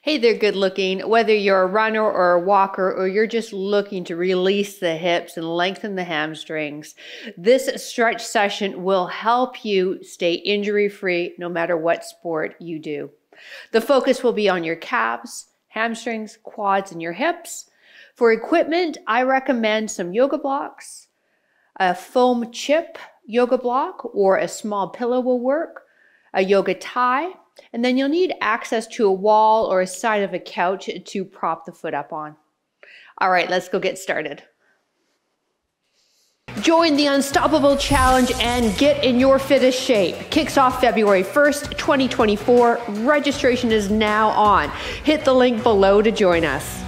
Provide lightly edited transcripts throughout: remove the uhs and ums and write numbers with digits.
Hey there, good looking. Whether you're a runner or a walker, or you're just looking to release the hips and lengthen the hamstrings, this stretch session will help you stay injury-free no matter what sport you do. The focus will be on your calves, hamstrings, quads, and your hips. For equipment, I recommend some yoga blocks, a foam chip yoga block, or a small pillow will work, a yoga tie, and then you'll need access to a wall or a side of a couch to prop the foot up on. All right, let's go get started. Join the Unstoppable Challenge and get in your fittest shape. Kicks off February 1st, 2024. Registration is now on. Hit the link below to join us.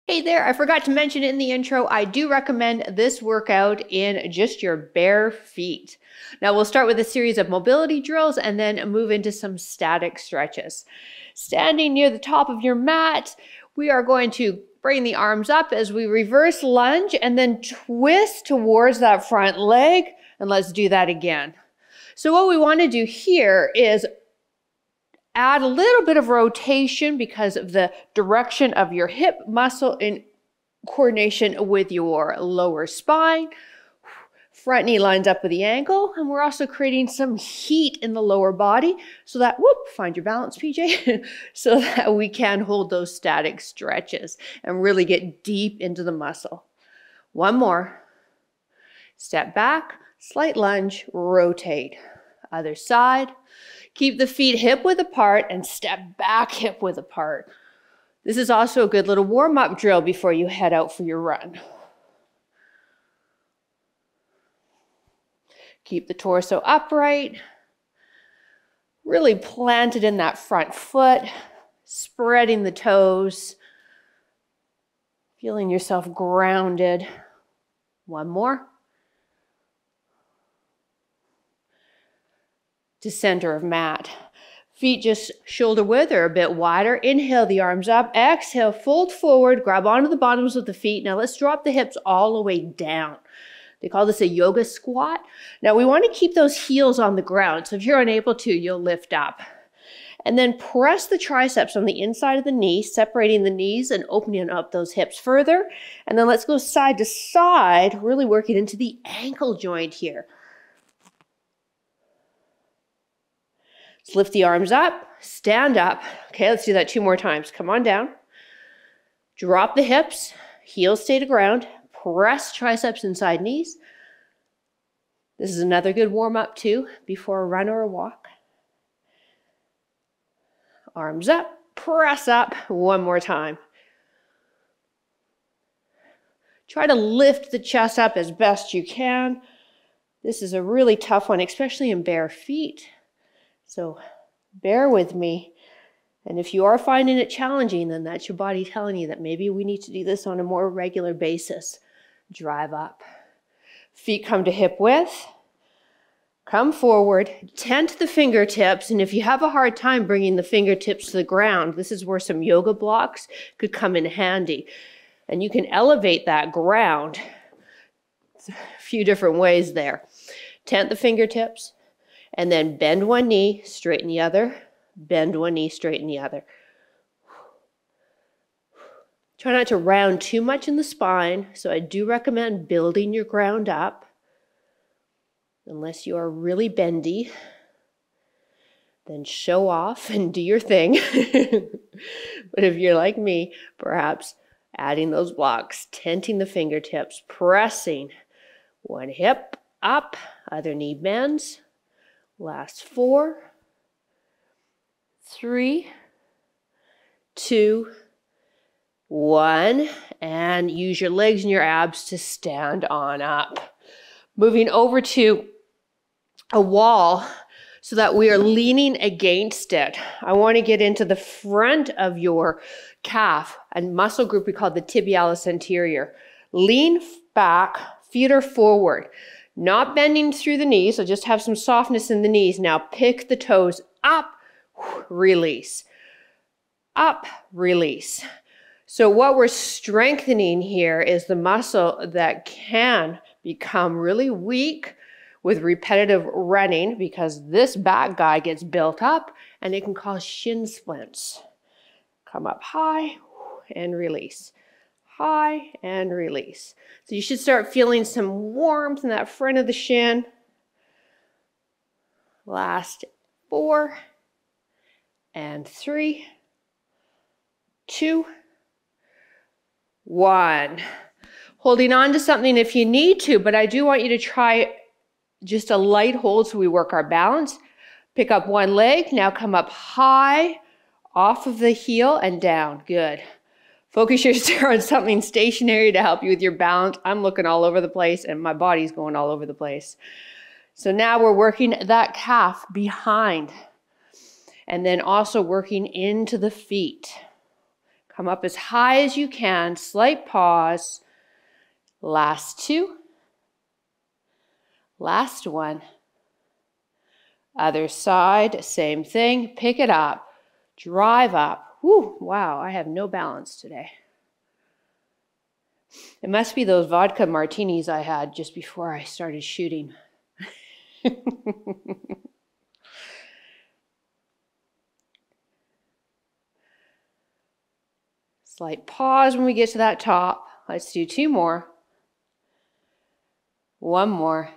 Hey there, I forgot to mention in the intro, I do recommend this workout in just your bare feet. Now we'll start with a series of mobility drills and then move into some static stretches. Standing near the top of your mat, we are going to bring the arms up as we reverse lunge and then twist towards that front leg, and let's do that again. So what we want to do here is add a little bit of rotation because of the direction of your hip muscle in coordination with your lower spine. Front knee lines up with the ankle, and we're also creating some heat in the lower body so that, find your balance, PJ, so that we can hold those static stretches and really get deep into the muscle. One more. Step back, slight lunge, rotate. Other side. Keep the feet hip width apart and step back hip width apart. This is also a good little warm-up drill before you head out for your run. Keep the torso upright, really planted in that front foot, spreading the toes, feeling yourself grounded. One more. To center of mat. Feet just shoulder width or a bit wider. Inhale the arms up. Exhale, fold forward, grab onto the bottoms of the feet. Now let's drop the hips all the way down. They call this a yoga squat. Now we want to keep those heels on the ground. So if you're unable to, you'll lift up. And then press the triceps on the inside of the knee, separating the knees and opening up those hips further. And then let's go side to side, really working into the ankle joint here. Let's lift the arms up, stand up. Okay, let's do that 2 more times. Come on down. Drop the hips, heels stay to ground. Press triceps inside knees. This is another good warm-up too before a run or a walk. Arms up, press up. 1 more time. Try to lift the chest up as best you can. This is a really tough one, especially in bare feet. So bear with me. And if you are finding it challenging, then that's your body telling you that maybe we need to do this on a more regular basis. Drive up. Feet come to hip width. Come forward. Tent the fingertips. And if you have a hard time bringing the fingertips to the ground, this is where some yoga blocks could come in handy. And you can elevate that ground a few different ways there. Tent the fingertips. And then bend one knee, straighten the other. Bend one knee, straighten the other. Try not to round too much in the spine. So I do recommend building your ground up. Unless you are really bendy, then show off and do your thing. But if you're like me, perhaps adding those blocks, tenting the fingertips, pressing. One hip up, other knee bends. Last 4, 3, 2, 1, and use your legs and your abs to stand on up. Moving over to a wall so that we are leaning against it. I want to get into the front of your calf, a muscle group we call the tibialis anterior. Lean back, feet are forward. Not bending through the knees, so just have some softness in the knees. Now pick the toes up, release. Up, release. So what we're strengthening here is the muscle that can become really weak with repetitive running because this back guy gets built up and it can cause shin splints. Come up high and release. High and release. So you should start feeling some warmth in that front of the shin. Last 4 and 3, 2, 1. Holding on to something if you need to, but I do want you to try just a light hold so we work our balance. Pick up one leg, now come up high, off of the heel and down. Good. Focus your stare on something stationary to help you with your balance. I'm looking all over the place and my body's going all over the place. So now we're working that calf behind and then also working into the feet. Come up as high as you can, slight pause. Last 2. Last 1. Other side, same thing. Pick it up. Drive up. Whew, wow, I have no balance today. It must be those vodka martinis I had just before I started shooting. Slight pause when we get to that top. Let's do 2 more. 1 more.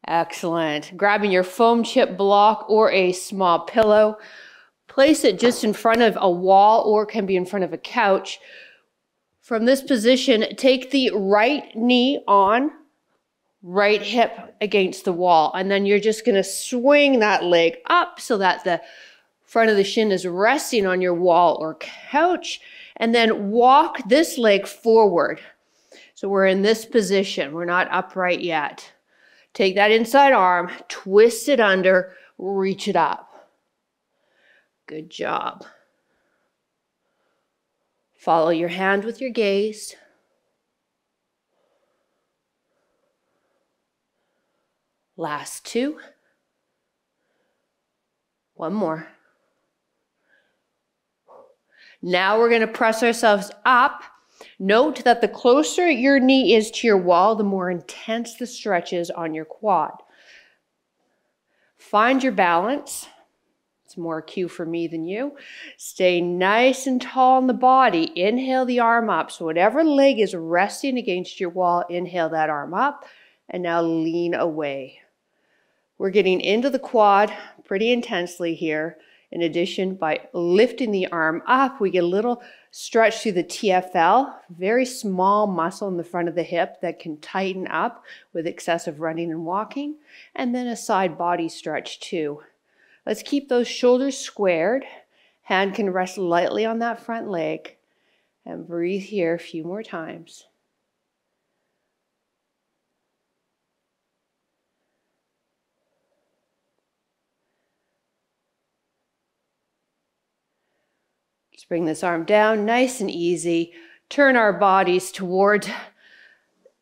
Excellent. Grabbing your foam chip block or a small pillow. Place it just in front of a wall or it can be in front of a couch. From this position, take the right knee on, right hip against the wall. And then you're just going to swing that leg up so that the front of the shin is resting on your wall or couch. And then walk this leg forward. So we're in this position. We're not upright yet. Take that inside arm, twist it under, reach it up. Good job. Follow your hand with your gaze. Last 2. 1 more. Now we're going to press ourselves up. Note that the closer your knee is to your wall, the more intense the stretch is on your quad. Find your balance. It's more a cue for me than you. Stay nice and tall in the body. Inhale the arm up. So whatever leg is resting against your wall, inhale that arm up. And now lean away. We're getting into the quad pretty intensely here. In addition, by lifting the arm up, we get a little stretch through the TFL, very small muscle in the front of the hip that can tighten up with excessive running and walking, and then a side body stretch too. Let's keep those shoulders squared. Hand can rest lightly on that front leg, and breathe here a few more times. Just bring this arm down, nice and easy. Turn our bodies toward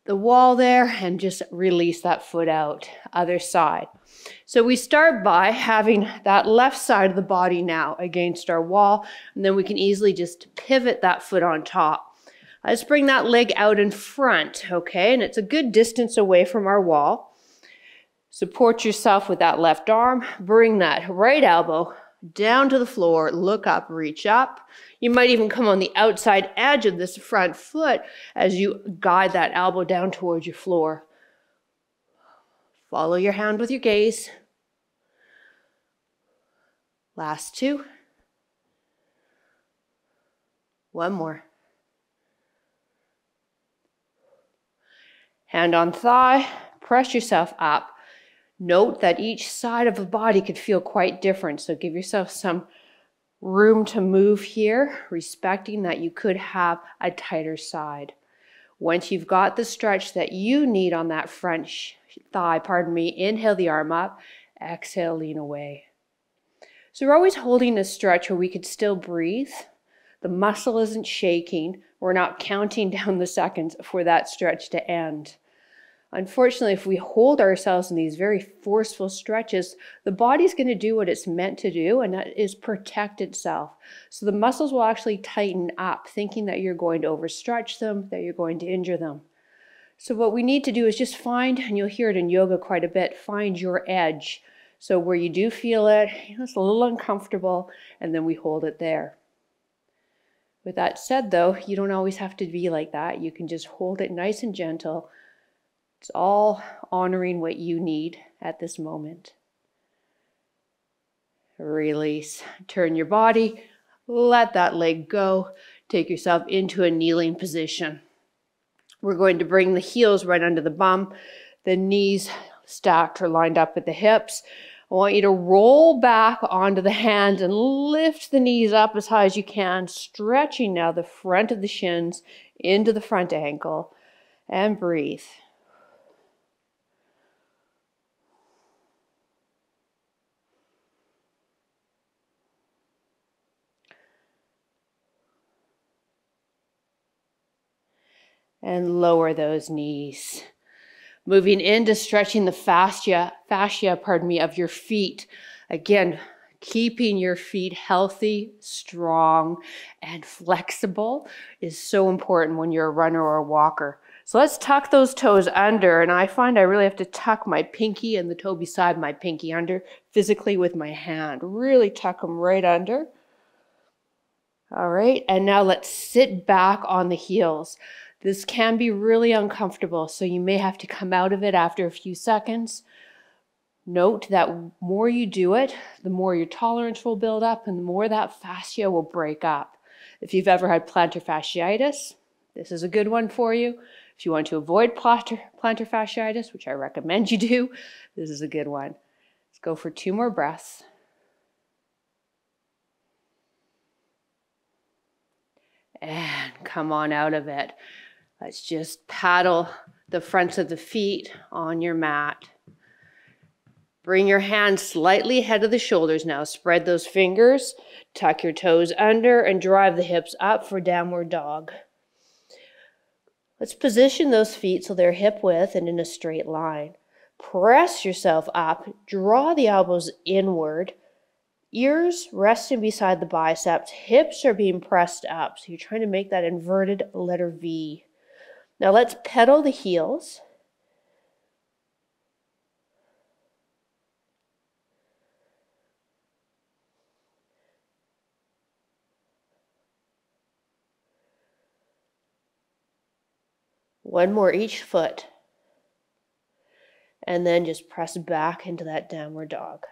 the wall there and just release that foot out. Other side. So we start by having that left side of the body now against our wall, and then we can easily just pivot that foot on top. Let's bring that leg out in front, okay? And it's a good distance away from our wall. Support yourself with that left arm. Bring that right elbow down to the floor, look up, reach up. You might even come on the outside edge of this front foot as you guide that elbow down towards your floor. Follow your hand with your gaze. Last 2. 1 more. Hand on thigh, press yourself up. Note that each side of the body could feel quite different, so give yourself some room to move here, respecting that you could have a tighter side. Once you've got the stretch that you need on that front thigh, inhale the arm up, exhale, lean away. So we're always holding a stretch where we could still breathe. The muscle isn't shaking. We're not counting down the seconds for that stretch to end. Unfortunately, if we hold ourselves in these very forceful stretches, the body's going to do what it's meant to do, and that is protect itself. So the muscles will actually tighten up, thinking that you're going to overstretch them, that you're going to injure them. So what we need to do is just find, and you'll hear it in yoga quite a bit, find your edge. So where you do feel it, it's a little uncomfortable, and then we hold it there. With that said though, you don't always have to be like that. You can just hold it nice and gentle. It's all honoring what you need at this moment. Release. Turn your body. Let that leg go. Take yourself into a kneeling position. We're going to bring the heels right under the bum, the knees stacked or lined up with the hips. I want you to roll back onto the hands and lift the knees up as high as you can, stretching now the front of the shins into the front ankle, and breathe. And lower those knees. Moving into stretching the fascia of your feet. Again, keeping your feet healthy, strong, and flexible is so important when you're a runner or a walker. So let's tuck those toes under, and I find I really have to tuck my pinky and the toe beside my pinky under physically with my hand. Really tuck them right under. All right, and now let's sit back on the heels. This can be really uncomfortable, so you may have to come out of it after a few seconds. Note that the more you do it, the more your tolerance will build up and the more that fascia will break up. If you've ever had plantar fasciitis, this is a good one for you. If you want to avoid plantar fasciitis, which I recommend you do, this is a good one. Let's go for 2 more breaths. And come on out of it. Let's just paddle the fronts of the feet on your mat. Bring your hands slightly ahead of the shoulders now. Spread those fingers, tuck your toes under, and drive the hips up for downward dog. Let's position those feet so they're hip width and in a straight line. Press yourself up, draw the elbows inward. Ears resting beside the biceps, hips are being pressed up. So you're trying to make that inverted letter V. Now let's pedal the heels. One more each foot. And then just press back into that downward dog.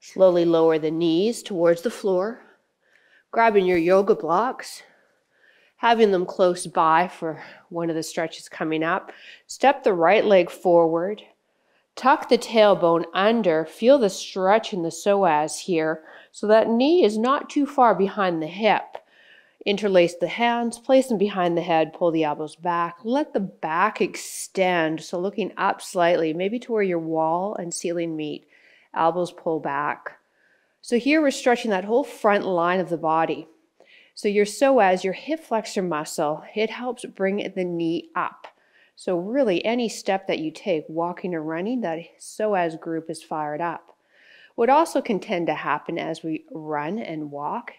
Slowly lower the knees towards the floor, grabbing your yoga blocks, having them close by for one of the stretches coming up. Step the right leg forward, tuck the tailbone under, feel the stretch in the psoas here, so that knee is not too far behind the hip. Interlace the hands, place them behind the head, pull the elbows back. Let the back extend, so looking up slightly, maybe to where your wall and ceiling meet. Elbows pull back. So here we're stretching that whole front line of the body. So your psoas, your hip flexor muscle, it helps bring the knee up. So really any step that you take, walking or running, that psoas group is fired up. What also can tend to happen as we run and walk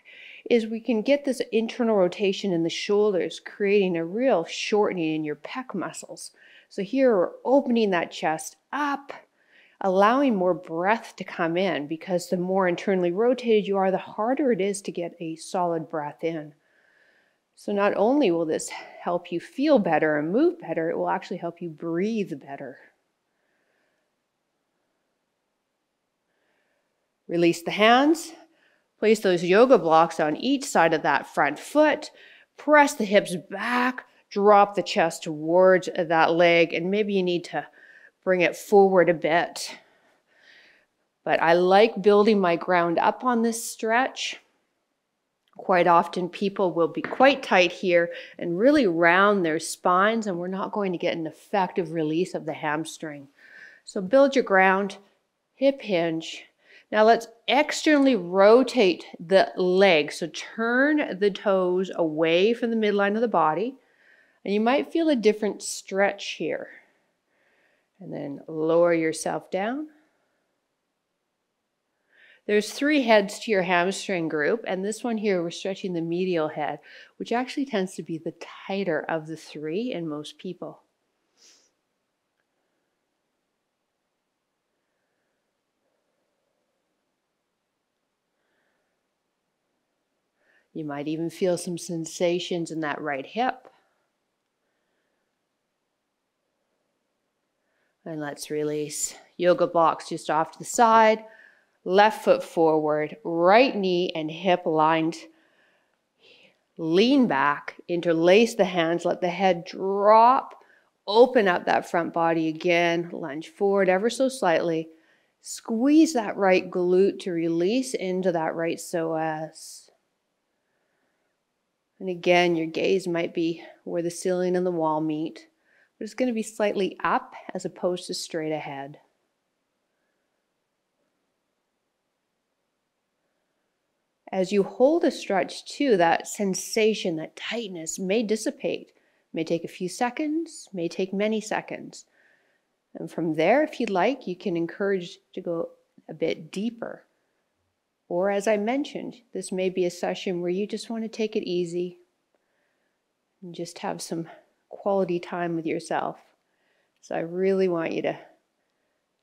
is we can get this internal rotation in the shoulders, creating a real shortening in your pec muscles. So here we're opening that chest up, allowing more breath to come in, because the more internally rotated you are, the harder it is to get a solid breath in. So not only will this help you feel better and move better, it will actually help you breathe better. Release the hands. Place those yoga blocks on each side of that front foot. Press the hips back. Drop the chest towards that leg, and maybe you need to bring it forward a bit. But I like building my ground up on this stretch. Quite often people will be quite tight here and really round their spines, and we're not going to get an effective release of the hamstring. So build your ground, hip hinge. Now let's externally rotate the leg. So turn the toes away from the midline of the body, and you might feel a different stretch here. And then lower yourself down. There's 3 heads to your hamstring group, and this one here, we're stretching the medial head, which actually tends to be the tighter of the 3 in most people. You might even feel some sensations in that right hip. And let's release. Yoga blocks just off to the side. Left foot forward, right knee and hip lined. Lean back, interlace the hands, let the head drop. Open up that front body again. Lunge forward ever so slightly. Squeeze that right glute to release into that right psoas. And again, your gaze might be where the ceiling and the wall meet, but it's going to be slightly up as opposed to straight ahead. As you hold a stretch too, that sensation, that tightness may dissipate. May take a few seconds, may take many seconds. And from there, if you'd like, you can encourage to go a bit deeper. Or as I mentioned, this may be a session where you just want to take it easy and just have some quality time with yourself. So I really want you to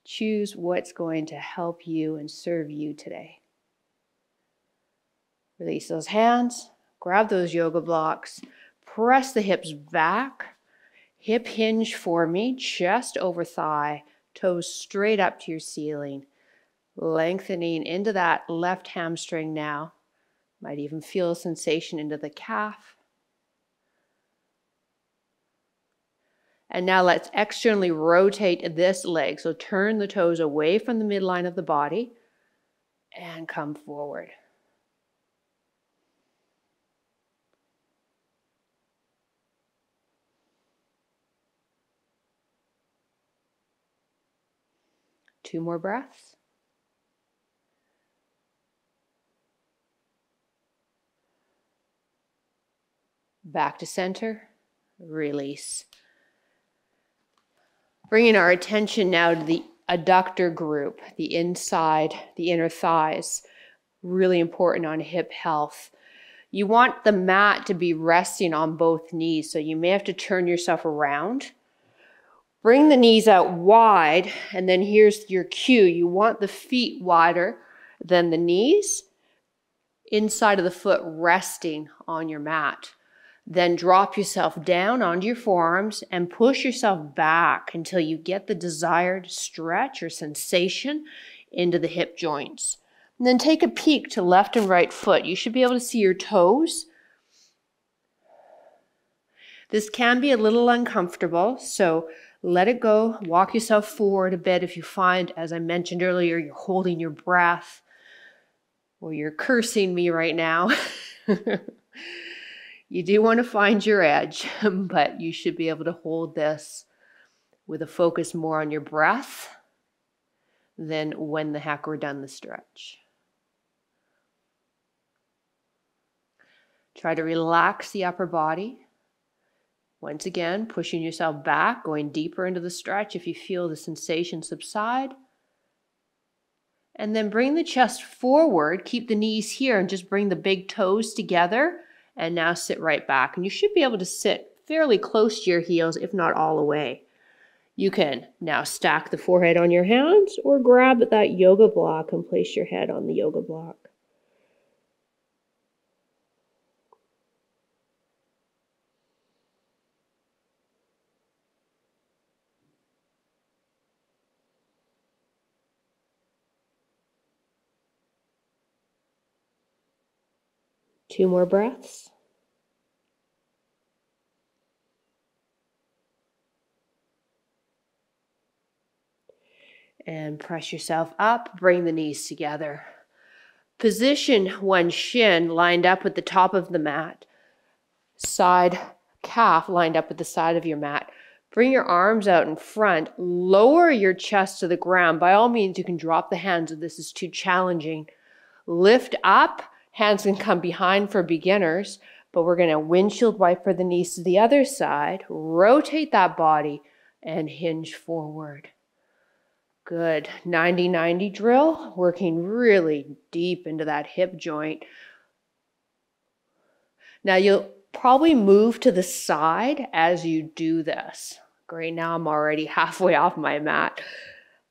choose what's going to help you and serve you today. Release those hands, grab those yoga blocks, press the hips back, hip hinge for me, chest over thigh, toes straight up to your ceiling. Lengthening into that left hamstring now. Might even feel a sensation into the calf. And now let's externally rotate this leg. So turn the toes away from the midline of the body and come forward. Two more breaths. Back to center, release. Bringing our attention now to the adductor group, the inside, the inner thighs. Really important on hip health. You want the mat to be resting on both knees, so you may have to turn yourself around. Bring the knees out wide, and then here's your cue. You want the feet wider than the knees, inside of the foot resting on your mat. Then drop yourself down onto your forearms and push yourself back until you get the desired stretch or sensation into the hip joints. And then take a peek to left and right foot. You should be able to see your toes. This can be a little uncomfortable, so let it go. Walk yourself forward a bit if you find, as I mentioned earlier, you're holding your breath or you're cursing me right now. You do want to find your edge, but you should be able to hold this with a focus more on your breath than when the heck we're done the stretch. Try to relax the upper body. Once again, pushing yourself back, going deeper into the stretch if you feel the sensation subside. And then bring the chest forward, keep the knees here, and just bring the big toes together. And now sit right back. And you should be able to sit fairly close to your heels, if not all the way. You can now stack the forehead on your hands or grab at that yoga block and place your head on the yoga block. Two more breaths. And press yourself up, bring the knees together. Position one shin lined up with the top of the mat. Side calf lined up with the side of your mat. Bring your arms out in front. Lower your chest to the ground. By all means, you can drop the hands if this is too challenging. Lift up. Hands can come behind for beginners, but we're going to windshield wiper the knees to the other side. Rotate that body and hinge forward. Good. 90-90 drill, working really deep into that hip joint. Now you'll probably move to the side as you do this. Great, now I'm already halfway off my mat.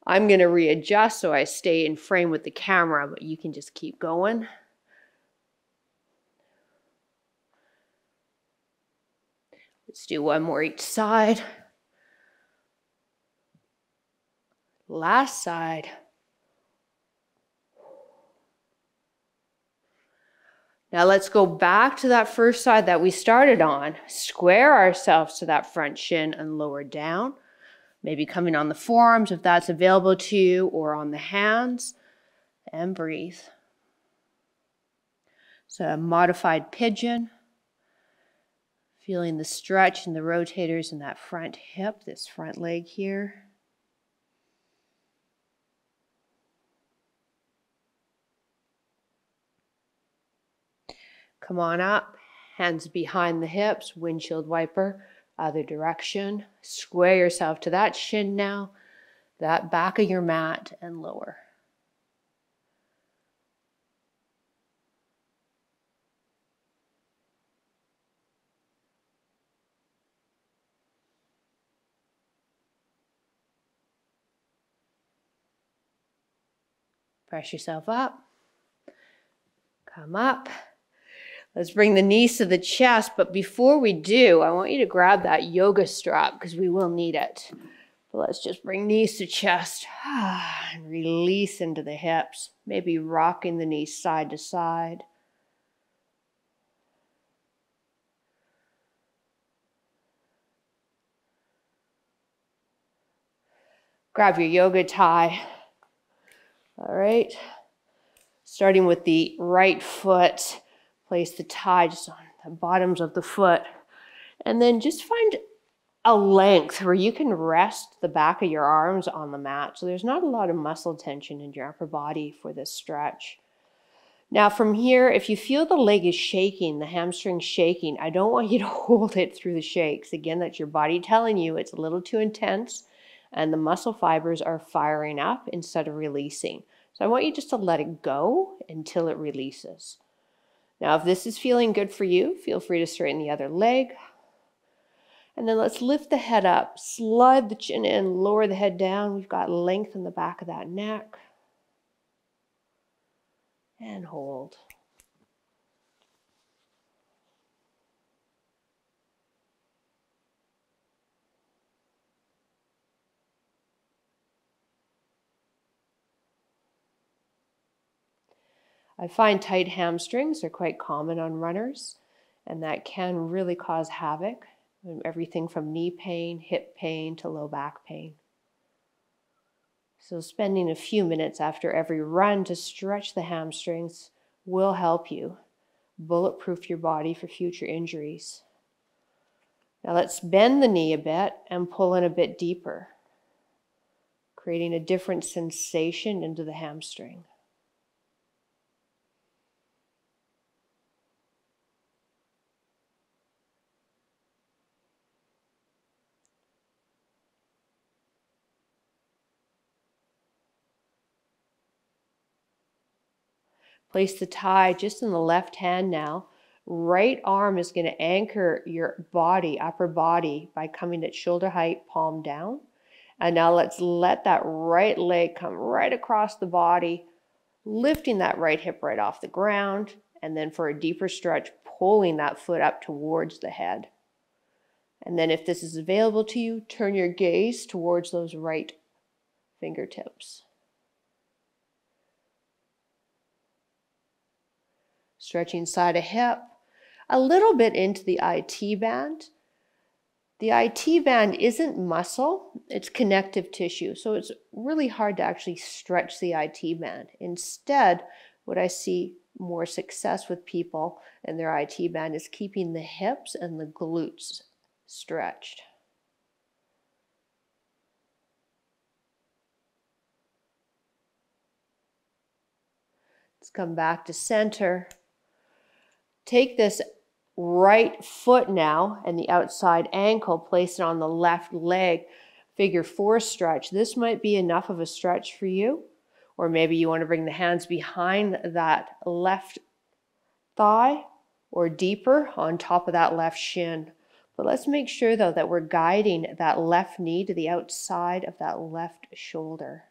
I'm going to readjust so I stay in frame with the camera, but you can just keep going. Let's do one more each side. Last side. Now let's go back to that first side that we started on. Square ourselves to that front shin and lower down. Maybe coming on the forearms if that's available to you, or on the hands, and breathe. So a modified pigeon. Feeling the stretch in the rotators in that front hip, this front leg here. Come on up, hands behind the hips, windshield wiper, other direction. Square yourself to that shin now, that back of your mat, and lower. Press yourself up. Come up. Let's bring the knees to the chest, but before we do, I want you to grab that yoga strap because we will need it. But let's just bring knees to chest and release into the hips, maybe rocking the knees side to side. Grab your yoga tie. All right. Starting with the right foot. Place the tie just on the bottoms of the foot. And then just find a length where you can rest the back of your arms on the mat. So there's not a lot of muscle tension in your upper body for this stretch. Now from here, if you feel the leg is shaking, the hamstring shaking, I don't want you to hold it through the shakes. Again, that's your body telling you it's a little too intense and the muscle fibers are firing up instead of releasing. So I want you just to let it go until it releases. Now, if this is feeling good for you, feel free to straighten the other leg. And then let's lift the head up, slide the chin in, lower the head down. We've got length in the back of that neck. And hold. I find tight hamstrings are quite common on runners, and that can really cause havoc. Everything from knee pain, hip pain, to low back pain. So spending a few minutes after every run to stretch the hamstrings will help you bulletproof your body for future injuries. Now let's bend the knee a bit and pull in a bit deeper, creating a different sensation into the hamstring. Place the tie just in the left hand now. Right arm is going to anchor your body, upper body, by coming at shoulder height, palm down. And now let's let that right leg come right across the body, lifting that right hip right off the ground. And then for a deeper stretch, pulling that foot up towards the head. And then if this is available to you, turn your gaze towards those right fingertips. Stretching side of hip, a little bit into the IT band. The IT band isn't muscle, it's connective tissue. So it's really hard to actually stretch the IT band. Instead, what I see more success with people and their IT band is keeping the hips and the glutes stretched. Let's come back to center. Take this right foot now and the outside ankle, place it on the left leg. figure 4 stretch. This might be enough of a stretch for you, or maybe you want to bring the hands behind that left thigh or deeper on top of that left shin. But let's make sure though that we're guiding that left knee to the outside of that left shoulder.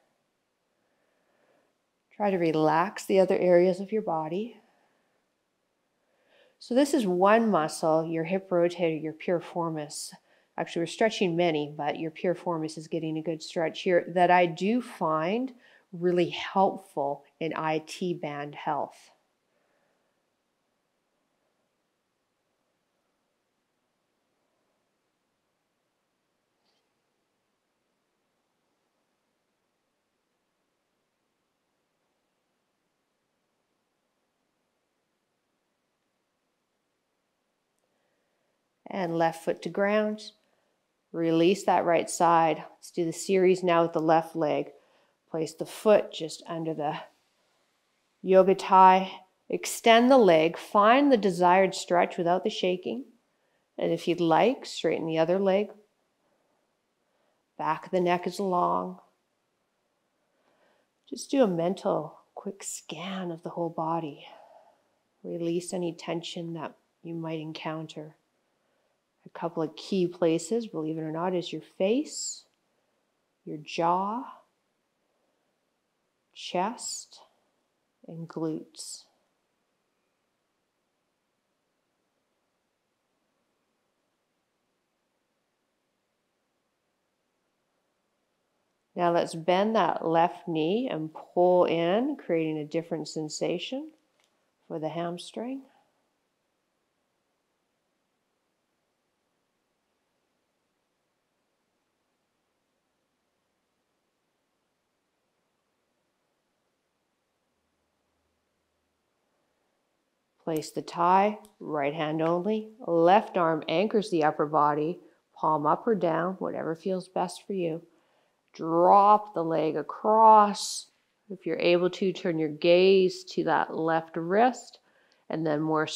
Try to relax the other areas of your body. So this is one muscle, your hip rotator, your piriformis. Actually, we're stretching many, but your piriformis is getting a good stretch here that I do find really helpful in IT band health. And left foot to ground. Release that right side. Let's do the series now with the left leg. Place the foot just under the yoga tie. Extend the leg. Find the desired stretch without the shaking. And if you'd like, straighten the other leg. Back of the neck is long. Just do a mental quick scan of the whole body. Release any tension that you might encounter. A couple of key places, believe it or not, is your face, your jaw, chest, and glutes. Now let's bend that left knee and pull in, creating a different sensation for the hamstring. Place the tie, right hand only. Left arm anchors the upper body, palm up or down, whatever feels best for you. Drop the leg across. If you're able to, turn your gaze to that left wrist, and then more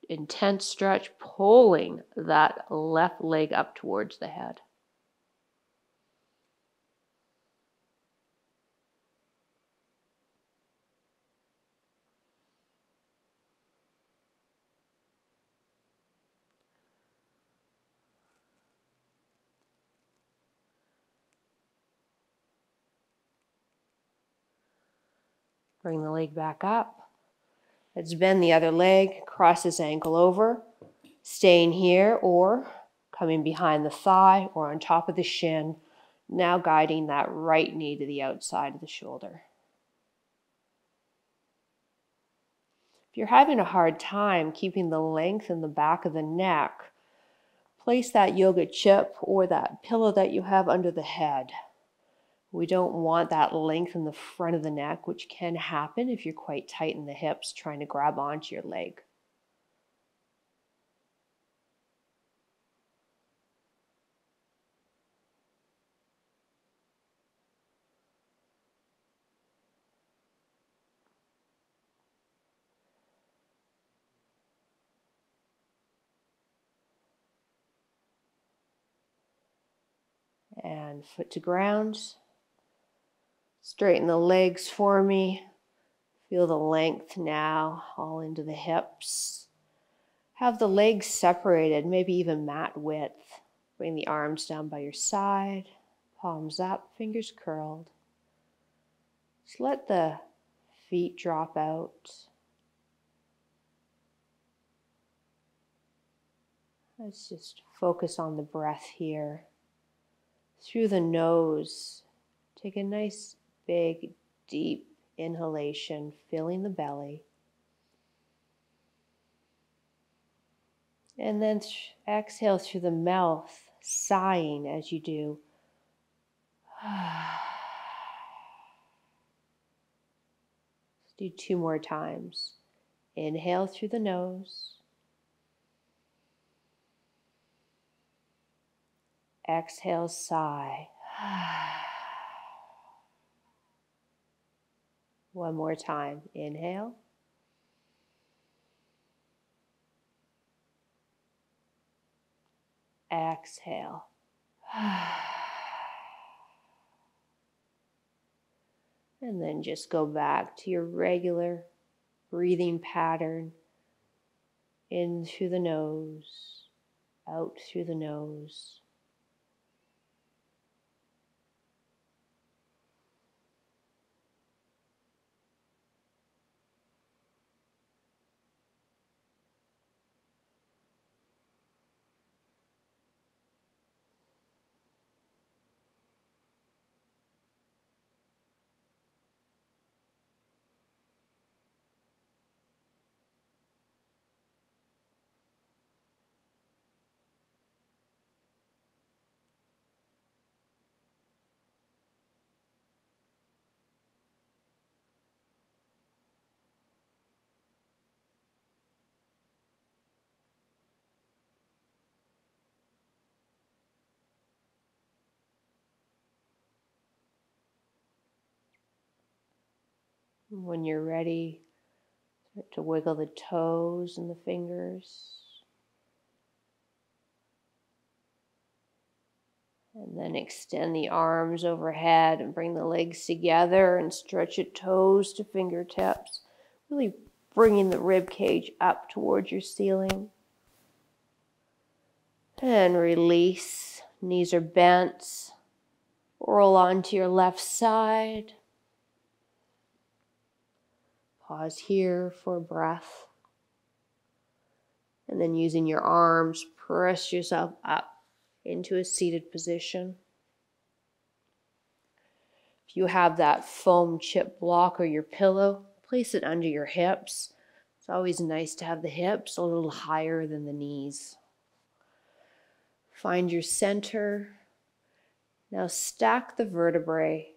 intense stretch, pulling that left leg up towards the head. Bring the leg back up. Let's bend the other leg, cross this ankle over, staying here or coming behind the thigh or on top of the shin, now guiding that right knee to the outside of the shoulder. If you're having a hard time keeping the length in the back of the neck, place that yoga chip or that pillow that you have under the head. We don't want that length in the front of the neck, which can happen if you're quite tight in the hips trying to grab onto your leg. And foot to ground. Straighten the legs for me. Feel the length now all into the hips. Have the legs separated, maybe even mat width. Bring the arms down by your side, palms up, fingers curled. Just let the feet drop out. Let's just focus on the breath here. Through the nose, take a nice, big, deep inhalation, filling the belly. And then exhale through the mouth, sighing as you do. Let's do 2 more times. Inhale through the nose. Exhale, sigh. One more time. Inhale. Exhale. And then just go back to your regular breathing pattern. In through the nose, out through the nose. When you're ready, start to wiggle the toes and the fingers. And then extend the arms overhead and bring the legs together and stretch your toes to fingertips. Really bringing the rib cage up towards your ceiling. And release. Knees are bent. Roll onto your left side. Pause here for a breath. And then using your arms, press yourself up into a seated position. If you have that foam chip block or your pillow, place it under your hips. It's always nice to have the hips a little higher than the knees. Find your center. Now stack the vertebrae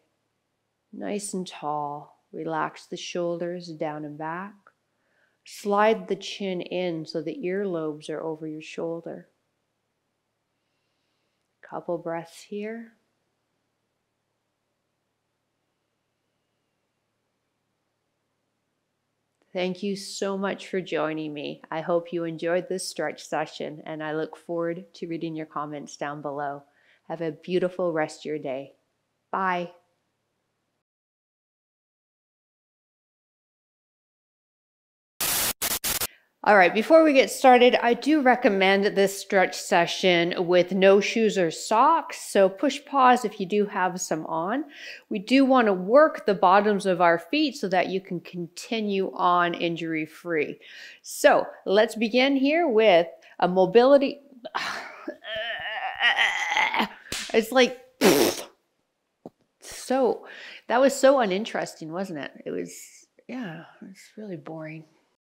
nice and tall. Relax the shoulders down and back. Slide the chin in so the earlobes are over your shoulder. Couple breaths here. Thank you so much for joining me. I hope you enjoyed this stretch session, and I look forward to reading your comments down below. Have a beautiful rest of your day. Bye. All right, before we get started, I do recommend this stretch session with no shoes or socks, so push pause if you do have some on. We do want to work the bottoms of our feet so that you can continue on injury-free. So let's begin here with a mobility. It's like, so that was so uninteresting, wasn't it? It was, yeah, it's really boring.